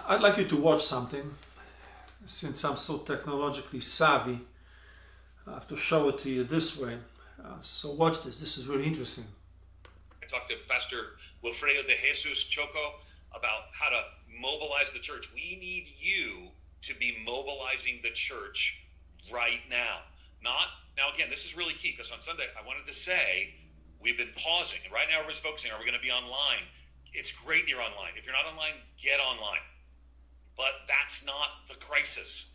I'd like you to watch something. Since I'm so technologically savvy, I have to show it to you this way. So watch this. This is really interesting. I talked to Pastor Wilfredo de Jesus Choco about how to mobilize the church. We need you to be mobilizing the church right now. Now again, this is really key, because on Sunday I wanted to say we've been pausing, and right now everyone's focusing. Are we going to be online? It's great you're online. If you're not online, get online. But that's not the crisis.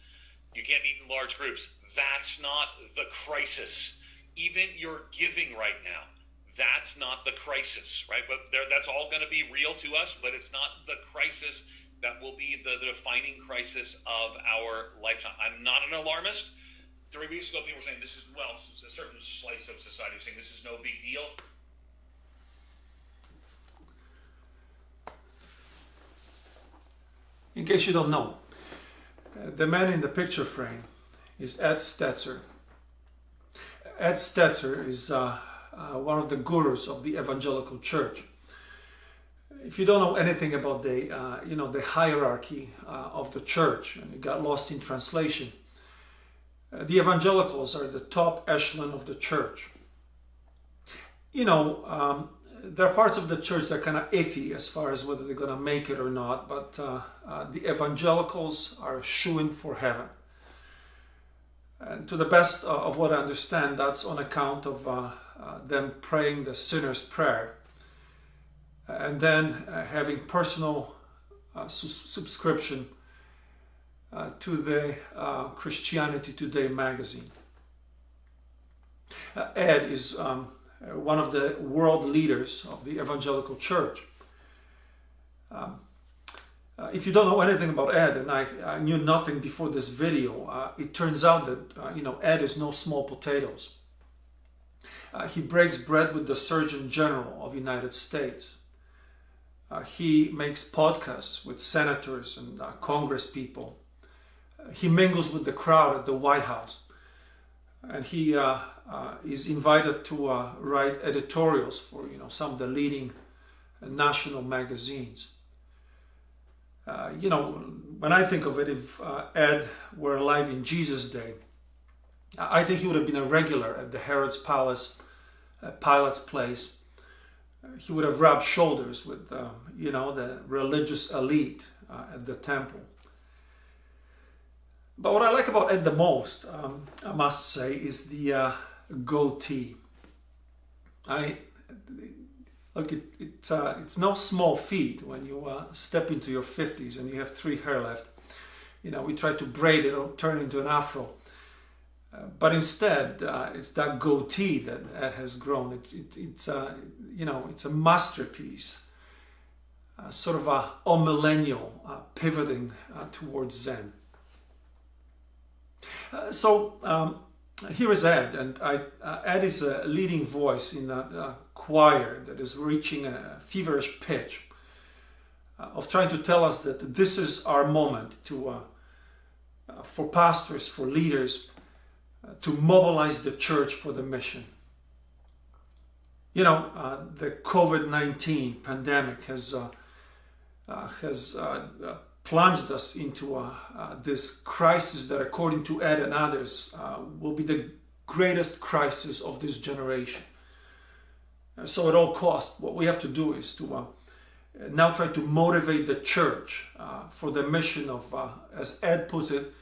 You can't meet in large groups. That's not the crisis. Even your giving right now, that's not the crisis, right? But that's all going to be real to us, but it's not the crisis that will be the defining crisis of our lifetime. I'm not an alarmist. 3 weeks ago, people were saying this is, well, a certain slice of society was saying this is no big deal. In case you don't know, the man in the picture frame is Ed Stetzer. Ed Stetzer is one of the gurus of the evangelical church. If you don't know anything about the hierarchy of the church, and you got lost in translation, the evangelicals are the top echelon of the church. There are parts of the church that are kind of iffy as far as whether they're going to make it or not, but the evangelicals are shooing for heaven. And to the best of what I understand, that's on account of them praying the sinner's prayer and then having personal subscription to the Christianity Today magazine. Ed is one of the world leaders of the evangelical church. If you don't know anything about Ed, and I knew nothing before this video, it turns out that Ed is no small potatoes. He breaks bread with the Surgeon General of the United States. He makes podcasts with senators and Congress people. He mingles with the crowd at the White House. And he is invited to write editorials for some of the leading national magazines. When I think of it, if Ed were alive in Jesus' day, I think he would have been a regular at the Herod's palace, at Pilate's place. He would have rubbed shoulders with, the religious elite at the temple. But what I like about Ed the most, I must say, is the goatee. It's no small feat when you step into your 50s and you have 3 hair left. We try to braid it or turn it into an afro. But instead, it's that goatee that Ed has grown. It's a masterpiece, sort of a millennial pivoting towards Zen. Here is Ed, and Ed is a leading voice in a choir that is reaching a feverish pitch of trying to tell us that this is our moment for pastors, for leaders, to mobilize the church for the mission. The COVID-19 pandemic has plunged us into this crisis that, according to Ed and others, will be the greatest crisis of this generation. So at all costs, what we have to do is to now try to motivate the church for the mission of, as Ed puts it,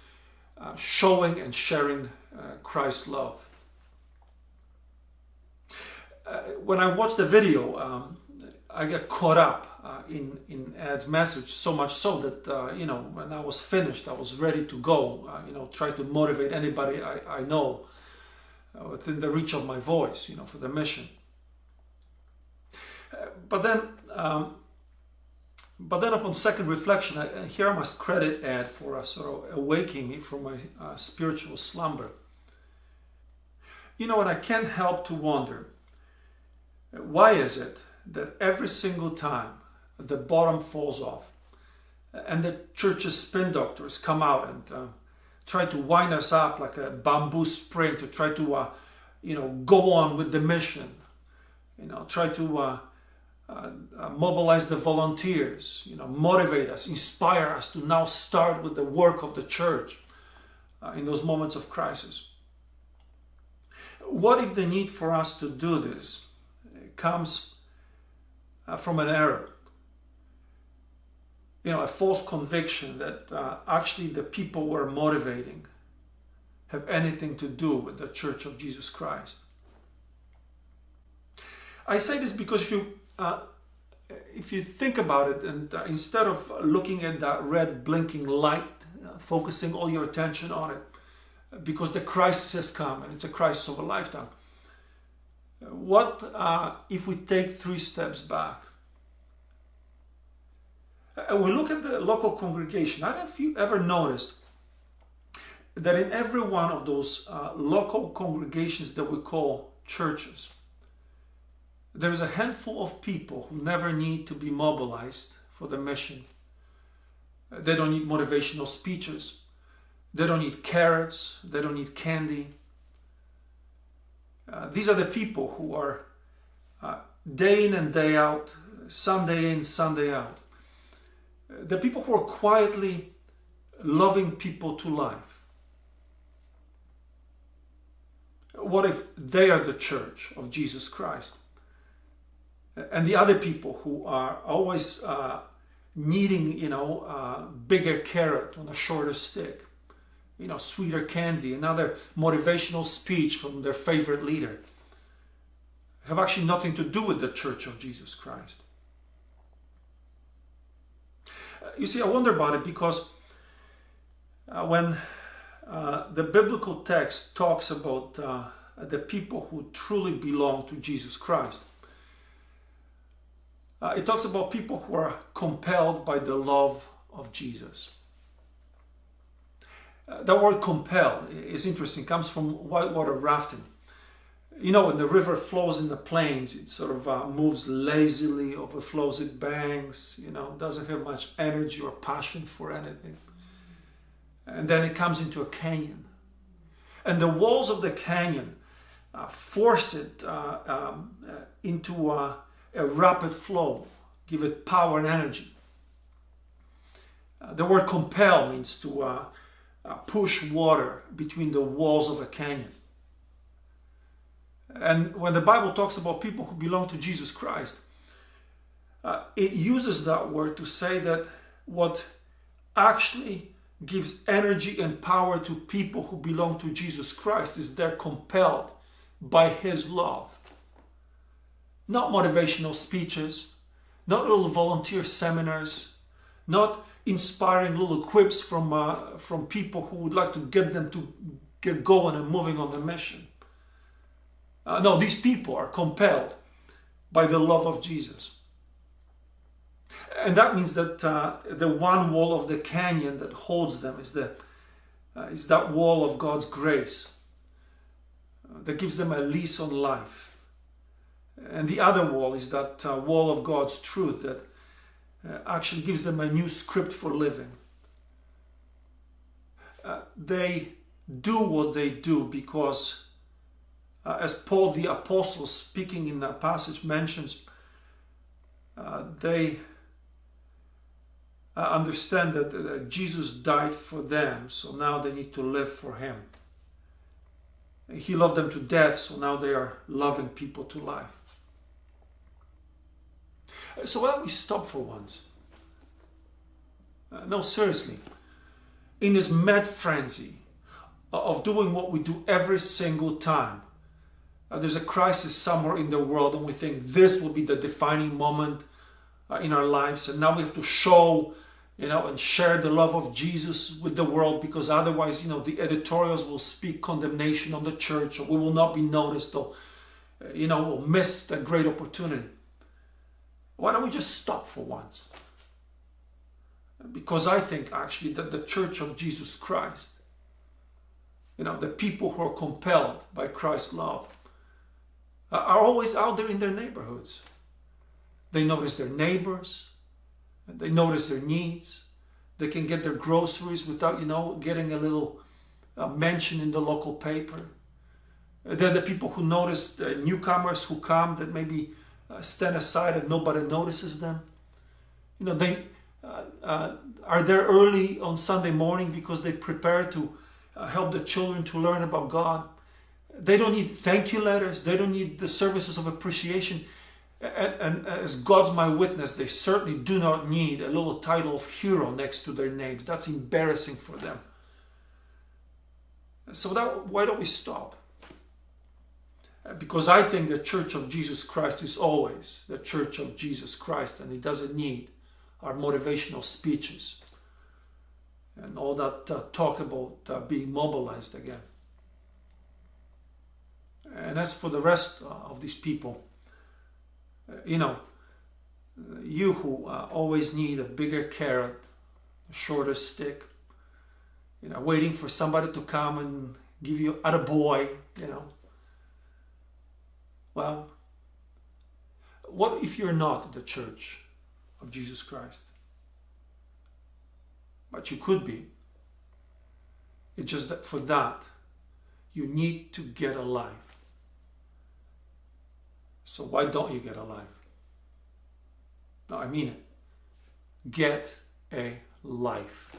showing and sharing Christ's love. When I watched the video, I got caught up in Ed's message, so much so that when I was finished, I was ready to go. Try to motivate anybody I know within the reach of my voice, for the mission. But then upon second reflection, here I must credit Ed for sort of awakening me from my spiritual slumber. And I can't help to wonder, why is it that every single time the bottom falls off and the church's spin doctors come out and try to wind us up like a bamboo spring to try to go on with the mission, try to mobilize the volunteers, motivate us, inspire us to now start with the work of the church in those moments of crisis. What if the need for us to do this comes from an error? A false conviction that actually the people we're motivating have anything to do with the Church of Jesus Christ. I say this because if you think about it, and instead of looking at that red blinking light, focusing all your attention on it, because the crisis has come and it's a crisis of a lifetime, what if we take 3 steps back? And we look at the local congregation. I don't know if you ever noticed that in every one of those local congregations that we call churches, there is a handful of people who never need to be mobilized for the mission. They don't need motivational speeches. They don't need carrots. They don't need candy. These are the people who are day in and day out, Sunday in, Sunday out. The people who are quietly loving people to life. What if they are the church of Jesus Christ? And the other people who are always needing, bigger carrot on a shorter stick, sweeter candy, another motivational speech from their favorite leader, have actually nothing to do with the Church of Jesus Christ. You see, I wonder about it because when the biblical text talks about the people who truly belong to Jesus Christ, it talks about people who are compelled by the love of Jesus. The word compelled is interesting. It comes from whitewater rafting. When the river flows in the plains, it sort of moves lazily, overflows its banks, doesn't have much energy or passion for anything. And then it comes into a canyon. And the walls of the canyon force it into a rapid flow, give it power and energy. The word compel means to push water between the walls of a canyon. And when the Bible talks about people who belong to Jesus Christ, it uses that word to say that what actually gives energy and power to people who belong to Jesus Christ is they're compelled by His love. Not motivational speeches, not little volunteer seminars, not inspiring little quips from people who would like to get them to get going and moving on the mission. No, these people are compelled by the love of Jesus. And that means that the one wall of the canyon that holds them is that wall of God's grace that gives them a lease on life. And the other wall is that wall of God's truth that actually gives them a new script for living. They do what they do because as Paul the Apostle, speaking in that passage, mentions, they understand that Jesus died for them, so now they need to live for Him. He loved them to death, so now they are loving people to life. So why don't we stop for once? No, seriously. In this mad frenzy of doing what we do every single time, there's a crisis somewhere in the world and we think this will be the defining moment in our lives, and now we have to show, and share the love of Jesus with the world, because otherwise, the editorials will speak condemnation on the church, or we will not be noticed, or, we'll miss the great opportunity. Why don't we just stop for once? Because I think actually that the Church of Jesus Christ, the people who are compelled by Christ's love, are always out there in their neighborhoods. They notice their neighbors. They notice their needs. They can get their groceries without, getting a little mention in the local paper. They're the people who notice the newcomers who come that maybe stand aside and nobody notices them. You know, they are there early on Sunday morning because they prepare to help the children to learn about God. They don't need thank you letters. They don't need the services of appreciation. And as God's my witness, they certainly do not need a little title of hero next to their names. That's embarrassing for them. So why don't we stop? Because I think the Church of Jesus Christ is always the Church of Jesus Christ, and it doesn't need our motivational speeches and all that talk about being mobilized again. And as for the rest of these people, you who always need a bigger carrot, a shorter stick, waiting for somebody to come and give you attaboy, well, what if you're not the Church of Jesus Christ? But you could be. It's just that for that, you need to get alive. So why don't you get alive? No, I mean it. Get a life.